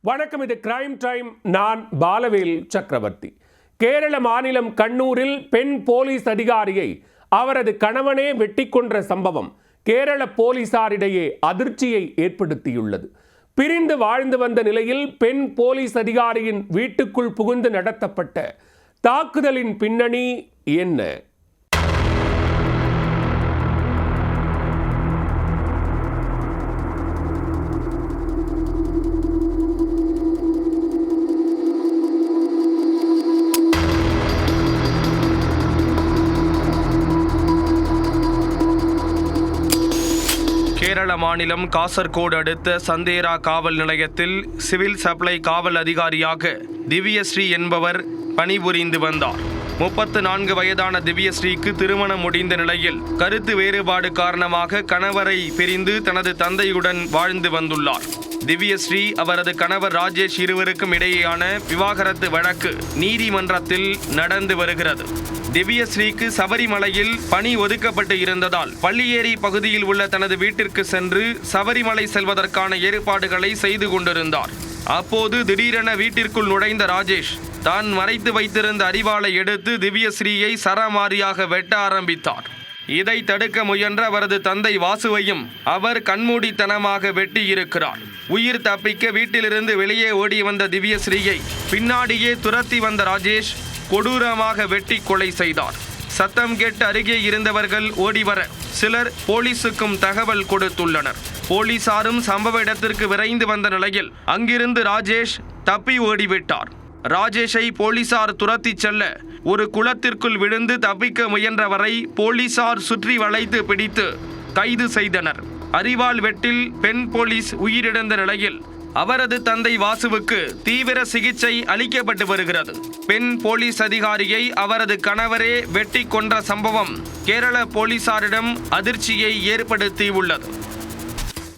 வணக்கம், இது crime time. நான் பாலவேல் சக்கரவர்த்தி. கேரள மாநிலம் கண்ணூரில் பெண் போலீஸ் அதிகாரியை அவரது கணவனே வெட்டி கொன்ற சம்பவம் கேரள போலீசாரிடையே அதிர்ச்சியை ஏற்படுத்தியுள்ளது. பிரிந்து வாழ்ந்து வந்த நிலையில் பெண் போலீஸ் அதிகாரியின் வீட்டுக்குள் புகுந்து நடத்தப்பட்ட தாக்குதலின் பின்னணி என்ன? கேரள மாநிலம் காசர்கோடு அடுத்த சந்தேரா காவல் நிலையத்தில் சிவில் சப்ளை காவல் அதிகாரியாக திவ்யஸ்ரீ என்பவர் பணிபுரிந்து வந்தார். 34 வயதான திவ்யஸ்ரீக்கு திருமணம் முடிந்த நிலையில் கருத்து வேறுபாடு காரணமாக கணவரை பிரிந்து தனது தந்தையுடன் வாழ்ந்து வந்துள்ளார். திவ்யஸ்ரீ, அவரது கணவர் ராஜேஷ் இருவருக்கும் இடையேயான விவாகரத்து வழக்கு நீதிமன்றத்தில் நடந்து வருகிறது. திவ்யஸ்ரீக்கு சபரிமலையில் பணி ஒதுக்கப்பட்டு இருந்ததால் பள்ளியேரி பகுதியில் உள்ள தனது வீட்டிற்கு சென்று சபரிமலை செல்வதற்கான ஏற்பாடுகளை செய்து கொண்டிருந்தார். அப்போது திடீரென வீட்டிற்குள் நுழைந்த ராஜேஷ் தான் மறைத்து வைத்திருந்த அரிவாளை எடுத்து திவ்யஸ்ரீயை சரமாரியாக வெட்ட ஆரம்பித்தார். இதை தடுக்க முயன்ற அவரது தந்தை வாசுவையும் அவர் கண்மூடித்தனமாக வெட்டியிருக்கிறார். உயிர் தப்பிக்க வீட்டிலிருந்து வெளியே ஓடி வந்த திவ்யஸ்ரீயை பின்னாடியே துரத்தி வந்த ராஜேஷ் கொடூரமாக வெட்டி கொலை செய்தார். சத்தம் கேட்டு அருகே இருந்தவர்கள் ஓடிவர சிலர் போலீசுக்கும் தகவல் கொடுத்துள்ளனர். போலீசாரும் சம்பவ இடத்திற்கு விரைந்து வந்த நிலையில் அங்கிருந்து ராஜேஷ் தப்பி ஓடிவிட்டார். ராஜேஷை போலீசார் துரத்தி செல்ல ஒரு குளத்திற்குள் விழுந்து தப்பிக்க முயன்றவரை போலீசார் சுற்றி வளைத்து பிடித்து கைது செய்தனர். அரிவாள் வெட்டில் பெண் போலீஸ் உயிரிழந்த நிலையில் அவரது தந்தை வாசுவுக்கு தீவிர சிகிச்சை அளிக்கப்பட்டு வருகிறது. பெண் போலீஸ் அதிகாரியை அவரது கணவரே வெட்டி கொன்ற சம்பவம் கேரள போலீசாரிடம் அதிர்ச்சியை ஏற்படுத்தியுள்ளது.